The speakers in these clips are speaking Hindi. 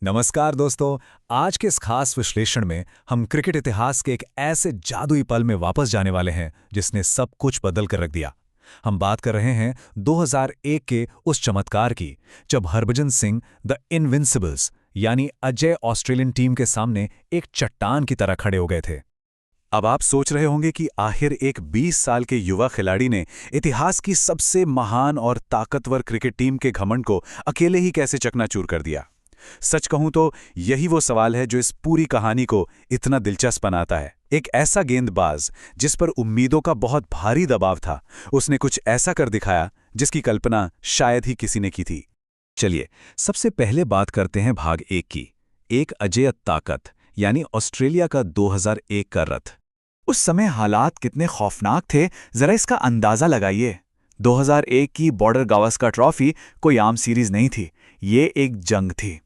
नमस्कार दोस्तों। आज के इस खास विश्लेषण में हम क्रिकेट इतिहास के एक ऐसे जादुई पल में वापस जाने वाले हैं जिसने सब कुछ बदल कर रख दिया। हम बात कर रहे हैं 2001 के उस चमत्कार की जब हरभजन सिंह द इनविंसिबल्स यानी अजय ऑस्ट्रेलियन टीम के सामने एक चट्टान की तरह खड़े हो गए थे। अब आप सोच रहे होंगे कि आखिर एक 20 साल के युवा खिलाड़ी ने इतिहास की सबसे महान और ताकतवर क्रिकेट टीम के घमंड को अकेले ही कैसे चकनाचूर कर दिया। सच कहूं तो यही वो सवाल है जो इस पूरी कहानी को इतना दिलचस्प बनाता है। एक ऐसा गेंदबाज जिस पर उम्मीदों का बहुत भारी दबाव था, उसने कुछ ऐसा कर दिखाया जिसकी कल्पना शायद ही किसी ने की थी। चलिए सबसे पहले बात करते हैं भाग 1 की। एक अजेय ताकत यानी ऑस्ट्रेलिया का 2001 का रथ। उस समय हालात कितने खौफनाक थे, जरा इसका अंदाजा लगाइए। 2001 की बॉर्डर गावस्कर ट्रॉफी कोई आम सीरीज नहीं थी, ये एक जंग थी।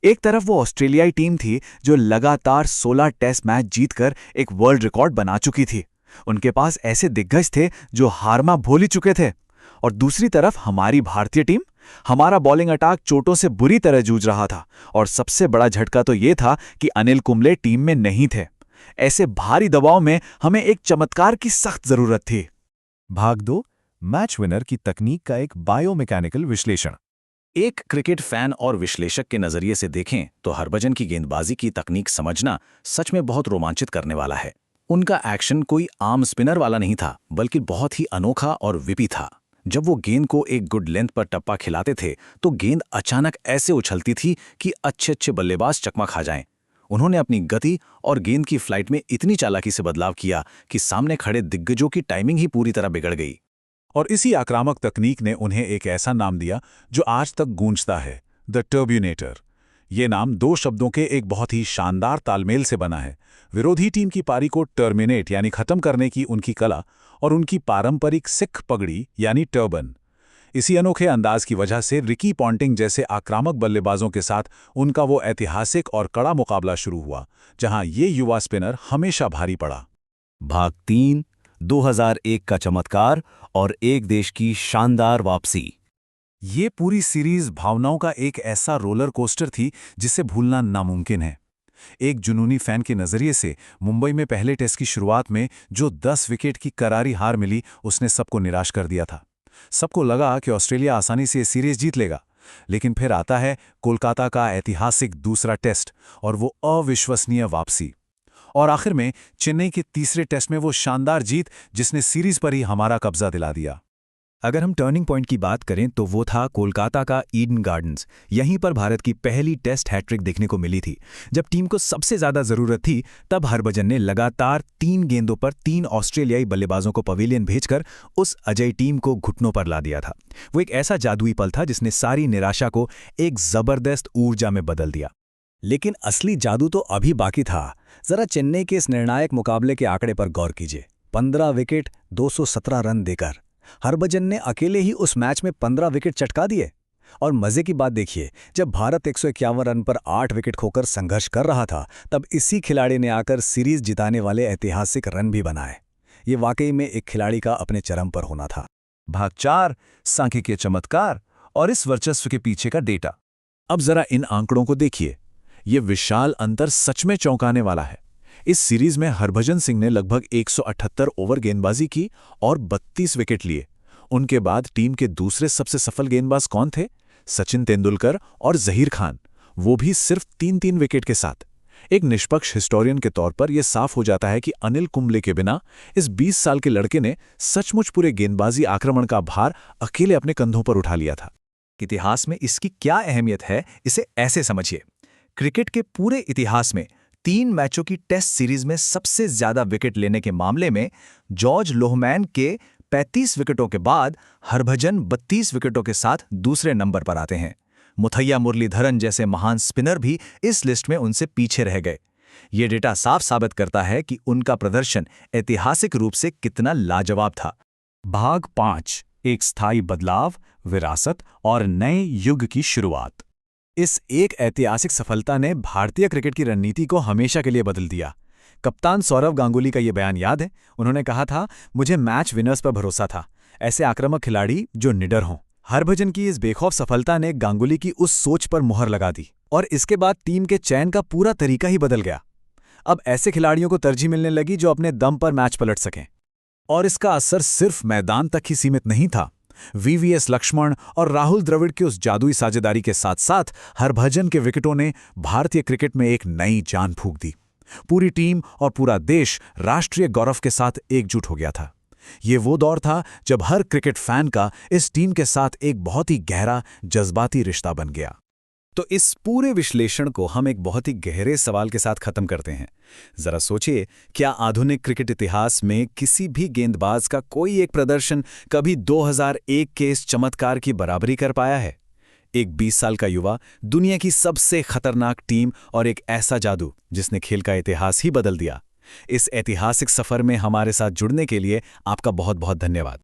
एक तरफ वो ऑस्ट्रेलियाई टीम थी जो लगातार 16 टेस्ट मैच जीतकर एक वर्ल्ड रिकॉर्ड बना चुकी थी। उनके पास ऐसे दिग्गज थे जो हारमा भूल ही चुके थे। और दूसरी तरफ हमारी भारतीय टीम, हमारा बॉलिंग अटैक चोटों से बुरी तरह जूझ रहा था। और सबसे बड़ा झटका तो ये था कि अनिल कुंबले टीम में नहीं थे। ऐसे भारी दबाव में हमें एक चमत्कार की सख्त जरूरत थी। भाग 2, मैच विनर की तकनीक का एक बायोमैकेनिकल विश्लेषण। एक क्रिकेट फैन और विश्लेषक के नजरिए से देखें तो हरभजन की गेंदबाजी की तकनीक समझना सच में बहुत रोमांचित करने वाला है। उनका एक्शन कोई आम स्पिनर वाला नहीं था, बल्कि बहुत ही अनोखा और विपी था। जब वो गेंद को एक गुड लेंथ पर टप्पा खिलाते थे तो गेंद अचानक ऐसे उछलती थी कि अच्छे बल्लेबाज चकमा खा जाएं। उन्होंने अपनी गति और गेंद की फ्लाइट में इतनी चालाकी से बदलाव किया कि सामने खड़े दिग्गजों की टाइमिंग ही पूरी तरह बिगड़ गई। और इसी आक्रामक तकनीक ने उन्हें एक ऐसा नाम दिया जो आज तक गूंजता है, द टर्मिनेटर। ये नाम दो शब्दों के एक बहुत ही शानदार तालमेल से बना है। विरोधी टीम की पारी को टर्मिनेट यानी खत्म करने की उनकी कला और उनकी पारंपरिक सिख पगड़ी यानी टर्बन। इसी अनोखे अंदाज की वजह से रिकी पॉन्टिंग जैसे आक्रामक बल्लेबाजों के साथ उनका वो ऐतिहासिक और कड़ा मुकाबला शुरू हुआ, जहां ये युवा स्पिनर हमेशा भारी पड़ा। भाग 3, 2001 का चमत्कार और एक देश की शानदार वापसी। ये पूरी सीरीज भावनाओं का एक ऐसा रोलर कोस्टर थी जिसे भूलना नामुमकिन है। एक जुनूनी फैन के नजरिए से मुंबई में पहले टेस्ट की शुरुआत में जो 10 विकेट की करारी हार मिली, उसने सबको निराश कर दिया था। सबको लगा कि ऑस्ट्रेलिया आसानी से ये सीरीज जीत लेगा। लेकिन फिर आता है कोलकाता का ऐतिहासिक दूसरा टेस्ट और वो अविश्वसनीय वापसी। और आखिर में चेन्नई के तीसरे टेस्ट में वो शानदार जीत जिसने सीरीज पर ही हमारा कब्जा दिला दिया। अगर हम टर्निंग पॉइंट की बात करें तो वो था कोलकाता का ईडन गार्डन्स। यहीं पर भारत की पहली टेस्ट हैट्रिक देखने को मिली थी। जब टीम को सबसे ज्यादा जरूरत थी तब हरभजन ने लगातार 3 गेंदों पर 3 ऑस्ट्रेलियाई बल्लेबाजों को पवेलियन भेजकर उस अजय टीम को घुटनों पर ला दिया था। वो एक ऐसा जादुई पल था जिसने सारी निराशा को एक जबरदस्त ऊर्जा में बदल दिया। लेकिन असली जादू तो अभी बाकी था। जरा चेन्नई के इस निर्णायक मुकाबले के आंकड़े पर गौर कीजिए। 15 विकेट 217 रन देकर हरभजन ने अकेले ही उस मैच में 15 विकेट चटका दिए। और मजे की बात देखिए, जब भारत 151 रन पर 8 विकेट खोकर संघर्ष कर रहा था तब इसी खिलाड़ी ने आकर सीरीज जिताने वाले ऐतिहासिक रन भी बनाए। ये वाकई में एक खिलाड़ी का अपने चरम पर होना था। भाग 4, सांख्यिकीय चमत्कार और इस वर्चस्व के पीछे का डेटा। अब जरा इन आंकड़ों को देखिए। ये विशाल अंतर सच में चौंकाने वाला है। इस सीरीज में हरभजन सिंह ने लगभग 178 ओवर गेंदबाजी की और 32 विकेट लिए। उनके बाद टीम के दूसरे सबसे सफल गेंदबाज कौन थे? सचिन तेंदुलकर और जहीर खान, वो भी सिर्फ 3-3 विकेट के साथ। एक निष्पक्ष हिस्टोरियन के तौर पर यह साफ हो जाता है कि अनिल कुंबले के बिना इस 20 साल के लड़के ने सचमुच पूरे गेंदबाजी आक्रमण का भार अकेले अपने कंधों पर उठा लिया था। इतिहास में इसकी क्या अहमियत है, इसे ऐसे समझिए। क्रिकेट के पूरे इतिहास में 3 मैचों की टेस्ट सीरीज में सबसे ज्यादा विकेट लेने के मामले में जॉर्ज लोहमैन के 35 विकेटों के बाद हरभजन 32 विकेटों के साथ दूसरे नंबर पर आते हैं। मुथैया मुरलीधरन जैसे महान स्पिनर भी इस लिस्ट में उनसे पीछे रह गए। ये डेटा साफ साबित करता है कि उनका प्रदर्शन ऐतिहासिक रूप से कितना लाजवाब था। भाग 5, एक स्थायी बदलाव, विरासत और नए युग की शुरुआत। इस एक ऐतिहासिक सफलता ने भारतीय क्रिकेट की रणनीति को हमेशा के लिए बदल दिया। कप्तान सौरव गांगुली का ये बयान याद है? उन्होंने कहा था, मुझे मैच विनर्स पर भरोसा था, ऐसे आक्रामक खिलाड़ी जो निडर हों। हरभजन की इस बेखौफ सफलता ने गांगुली की उस सोच पर मुहर लगा दी और इसके बाद टीम के चयन का पूरा तरीका ही बदल गया। अब ऐसे खिलाड़ियों को तरजीह मिलने लगी जो अपने दम पर मैच पलट सकें। और इसका असर सिर्फ मैदान तक ही सीमित नहीं था। वीवीएस लक्ष्मण और राहुल द्रविड़ की उस जादुई साझेदारी के साथ साथ हरभजन के विकेटों ने भारतीय क्रिकेट में एक नई जान फूंक दी। पूरी टीम और पूरा देश राष्ट्रीय गौरव के साथ एकजुट हो गया था। ये वो दौर था जब हर क्रिकेट फैन का इस टीम के साथ एक बहुत ही गहरा जज्बाती रिश्ता बन गया। तो इस पूरे विश्लेषण को हम एक बहुत ही गहरे सवाल के साथ खत्म करते हैं। जरा सोचिए, क्या आधुनिक क्रिकेट इतिहास में किसी भी गेंदबाज का कोई एक प्रदर्शन कभी 2001 के इस चमत्कार की बराबरी कर पाया है? एक 20 साल का युवा, दुनिया की सबसे खतरनाक टीम और एक ऐसा जादू जिसने खेल का इतिहास ही बदल दिया। इस ऐतिहासिक सफर में हमारे साथ जुड़ने के लिए आपका बहुत बहुत धन्यवाद।